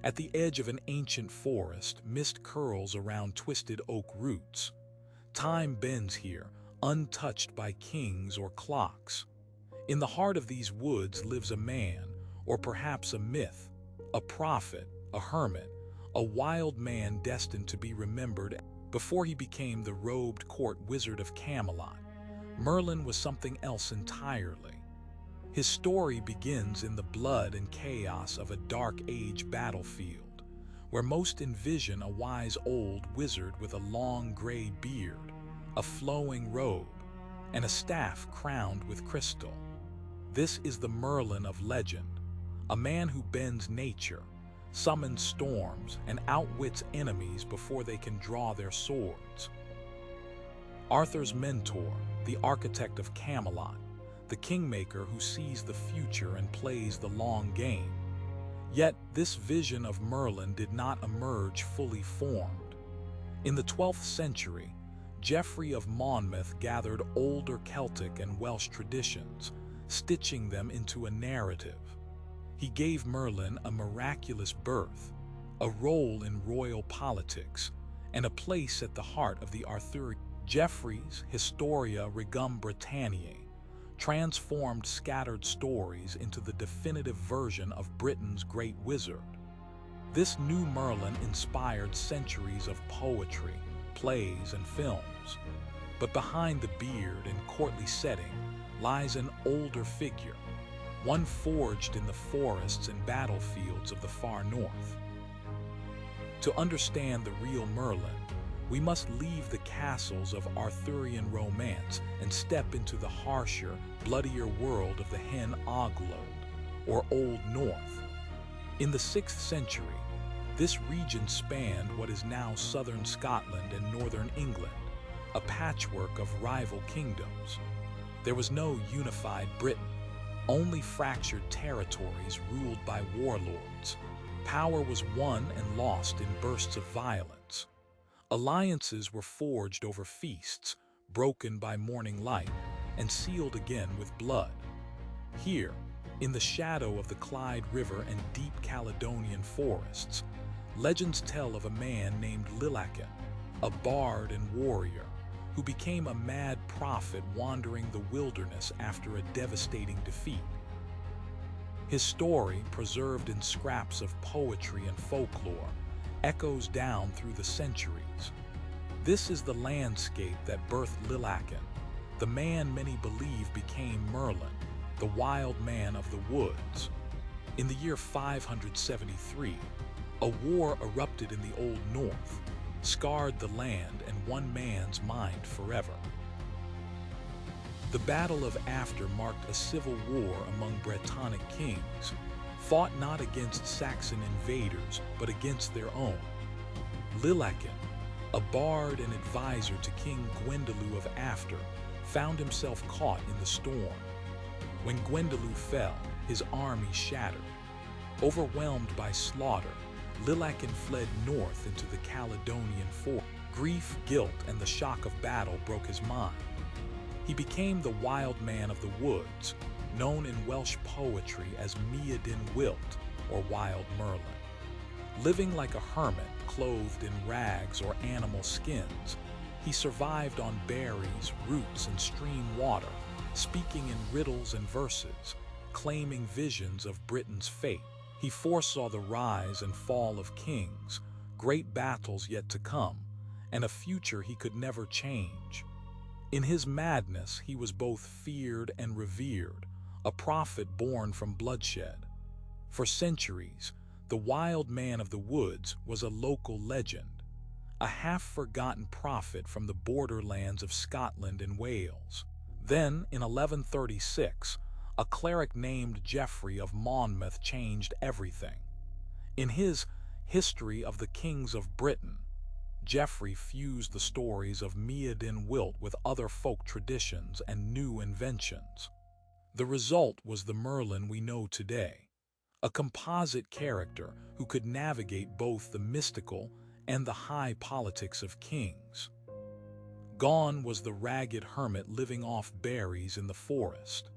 At the edge of an ancient forest, mist curls around twisted oak roots. Time bends here, untouched by kings or clocks. In the heart of these woods lives a man, or perhaps a myth, a prophet, a hermit, a wild man destined to be remembered. Before he became the robed court wizard of Camelot, Merlin was something else entirely. His story begins in the blood and chaos of a Dark Age battlefield, where most envision a wise old wizard with a long gray beard, a flowing robe, and a staff crowned with crystal. This is the Merlin of legend, a man who bends nature, summons storms, and outwits enemies before they can draw their swords. Arthur's mentor, the architect of Camelot, the kingmaker who sees the future and plays the long game. Yet this vision of Merlin did not emerge fully formed. In the 12th century, Geoffrey of Monmouth gathered older Celtic and Welsh traditions, stitching them into a narrative. He gave Merlin a miraculous birth, a role in royal politics, and a place at the heart of the Arthurian. Geoffrey's Historia Regum Britanniae transformed scattered stories into the definitive version of Britain's great wizard. This new Merlin inspired centuries of poetry, plays, and films. But behind the beard and courtly setting lies an older figure, one forged in the forests and battlefields of the far north. To understand the real Merlin, we must leave the castles of Arthurian romance and step into the harsher, bloodier world of the Hen Ogledd, or Old North. In the 6th century, this region spanned what is now southern Scotland and northern England, a patchwork of rival kingdoms. There was no unified Britain, only fractured territories ruled by warlords. Power was won and lost in bursts of violence. Alliances were forged over feasts, broken by morning light, and sealed again with blood. Here, in the shadow of the Clyde River and deep Caledonian forests, legends tell of a man named Lilacan, a bard and warrior, who became a mad prophet wandering the wilderness after a devastating defeat. His story, preserved in scraps of poetry and folklore, echoes down through the centuries. This is the landscape that birthed Lilacan, the man many believe became Merlin, the wild man of the woods. In the year 573, a war erupted in the Old North, scarred the land and one man's mind forever. The Battle of After marked a civil war among Brittonic kings, fought not against Saxon invaders but against their own. Lilacan, a bard and advisor to King Gwendolen of After, found himself caught in the storm. When Gwendolen fell, his army shattered. Overwhelmed by slaughter, Lilacan fled north into the Caledonian forest. Grief, guilt, and the shock of battle broke his mind. He became the wild man of the woods, known in Welsh poetry as Myrddin Wyllt, or Wild Merlin. Living like a hermit, clothed in rags or animal skins, he survived on berries, roots, and stream water, speaking in riddles and verses, claiming visions of Britain's fate. He foresaw the rise and fall of kings, great battles yet to come, and a future he could never change. In his madness, he was both feared and revered, a prophet born from bloodshed. For centuries, the wild man of the woods was a local legend, a half-forgotten prophet from the borderlands of Scotland and Wales. Then, in 1136, a cleric named Geoffrey of Monmouth changed everything. In his History of the Kings of Britain, Geoffrey fused the stories of Myrddin Wyllt with other folk traditions and new inventions. The result was the Merlin we know today, a composite character who could navigate both the mystical and the high politics of kings. Gone was the ragged hermit living off berries in the forest.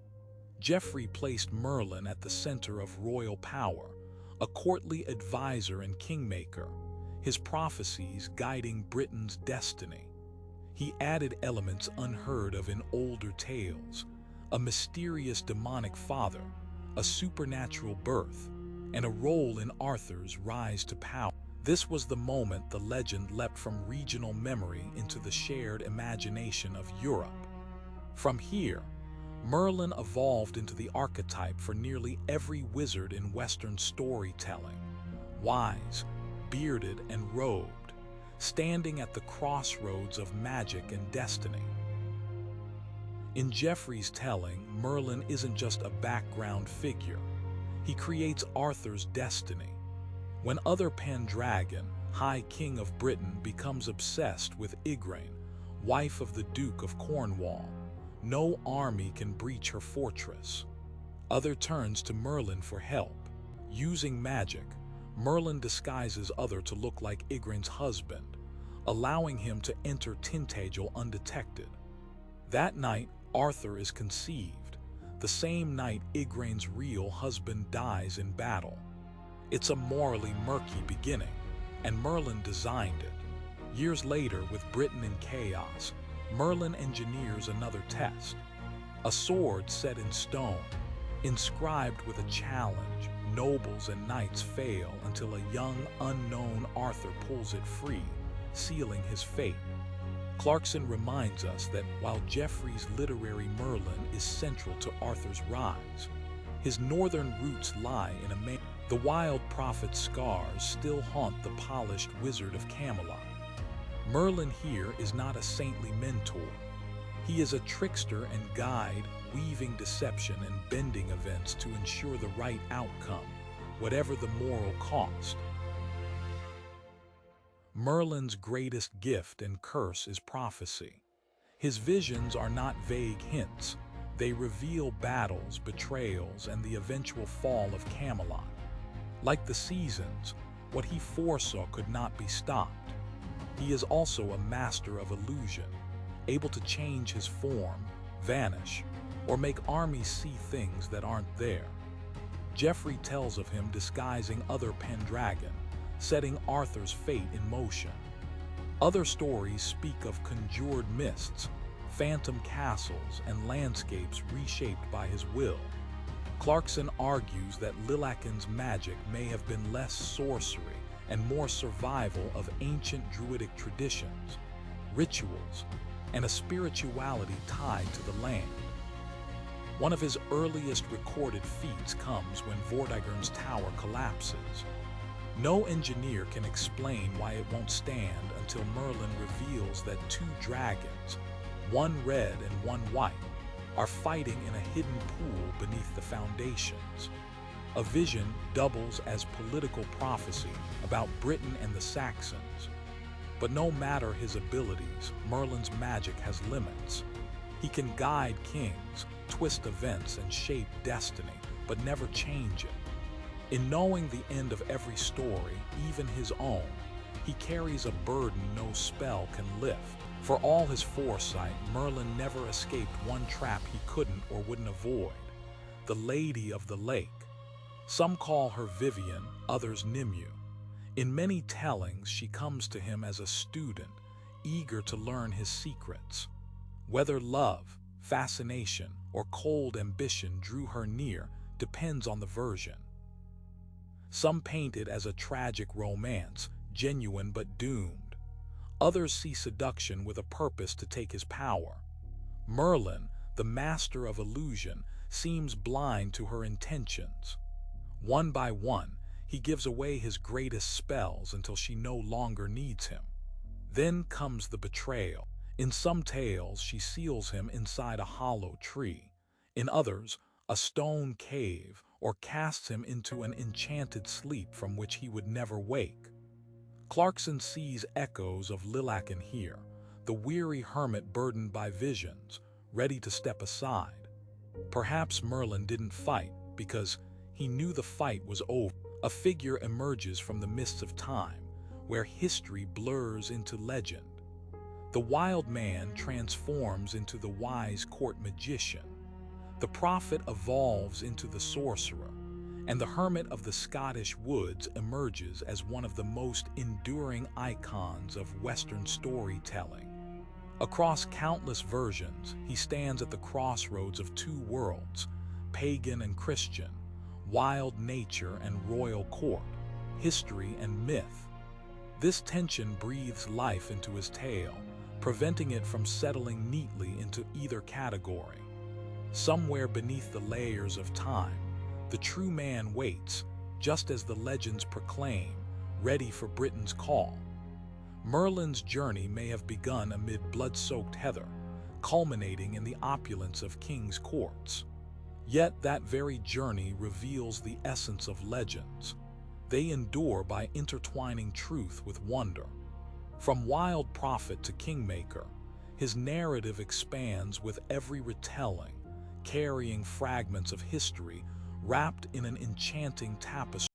Geoffrey placed Merlin at the center of royal power, a courtly advisor and kingmaker, his prophecies guiding Britain's destiny. He added elements unheard of in older tales, a mysterious demonic father, a supernatural birth, and a role in Arthur's rise to power. This was the moment the legend leapt from regional memory into the shared imagination of Europe. From here, Merlin evolved into the archetype for nearly every wizard in Western storytelling, wise, bearded, and robed, standing at the crossroads of magic and destiny. In Geoffrey's telling, Merlin isn't just a background figure. He creates Arthur's destiny. When other Pendragon, High King of Britain, becomes obsessed with Igraine, wife of the Duke of Cornwall, no army can breach her fortress. Other turns to Merlin for help. Using magic, Merlin disguises Other to look like Igraine's husband, allowing him to enter Tintagel undetected. That night, Arthur is conceived, the same night Igraine's real husband dies in battle. It's a morally murky beginning, and Merlin designed it. Years later, with Britain in chaos, Merlin engineers another test. A sword set in stone, inscribed with a challenge. Nobles and knights fail until a young, unknown Arthur pulls it free, sealing his fate. Clarkson reminds us that while Geoffrey's literary Merlin is central to Arthur's rise, his northern roots lie in the wild prophet's scars still haunt the polished wizard of Camelot. Merlin here is not a saintly mentor. He is a trickster and guide, weaving deception and bending events to ensure the right outcome, whatever the moral cost. Merlin's greatest gift and curse is prophecy. His visions are not vague hints. They reveal battles, betrayals, and the eventual fall of Camelot. Like the seasons, what he foresaw could not be stopped. He is also a master of illusion, able to change his form, vanish, or make armies see things that aren't there. Geoffrey tells of him disguising Other Pendragon, setting Arthur's fate in motion. Other stories speak of conjured mists, phantom castles, and landscapes reshaped by his will. Clarkson argues that Lilachen's magic may have been less sorcery and more survival of ancient druidic traditions, rituals, and a spirituality tied to the land. One of his earliest recorded feats comes when Vortigern's tower collapses. No engineer can explain why it won't stand until Merlin reveals that two dragons, one red and one white, are fighting in a hidden pool beneath the foundations. A vision doubles as political prophecy about Britain and the Saxons. But no matter his abilities, Merlin's magic has limits. He can guide kings, twist events, and shape destiny, but never change it. In knowing the end of every story, even his own, he carries a burden no spell can lift. For all his foresight, Merlin never escaped one trap he couldn't or wouldn't avoid: the Lady of the Lake. Some call her Vivian, others Nimue. In many tellings, she comes to him as a student, eager to learn his secrets. Whether love, fascination, or cold ambition drew her near depends on the version. Some paint it as a tragic romance, genuine but doomed. Others see seduction with a purpose to take his power. Merlin, the master of illusion, seems blind to her intentions. One by one, he gives away his greatest spells until she no longer needs him. Then comes the betrayal. In some tales, she seals him inside a hollow tree. In others, a stone cave, or casts him into an enchanted sleep from which he would never wake. Clarkson sees echoes of Lilachen here, the weary hermit burdened by visions, ready to step aside. Perhaps Merlin didn't fight because he knew the fight was over. A figure emerges from the mists of time, where history blurs into legend. The wild man transforms into the wise court magician. The prophet evolves into the sorcerer, and the hermit of the Scottish woods emerges as one of the most enduring icons of Western storytelling. Across countless versions, he stands at the crossroads of two worlds, pagan and Christian, wild nature and royal court, history and myth. This tension breathes life into his tale, preventing it from settling neatly into either category. Somewhere beneath the layers of time, the true man waits, just as the legends proclaim, ready for Britain's call. Merlin's journey may have begun amid blood-soaked heather, culminating in the opulence of kings' courts. Yet that very journey reveals the essence of legends. They endure by intertwining truth with wonder. From wild prophet to kingmaker, his narrative expands with every retelling, carrying fragments of history wrapped in an enchanting tapestry.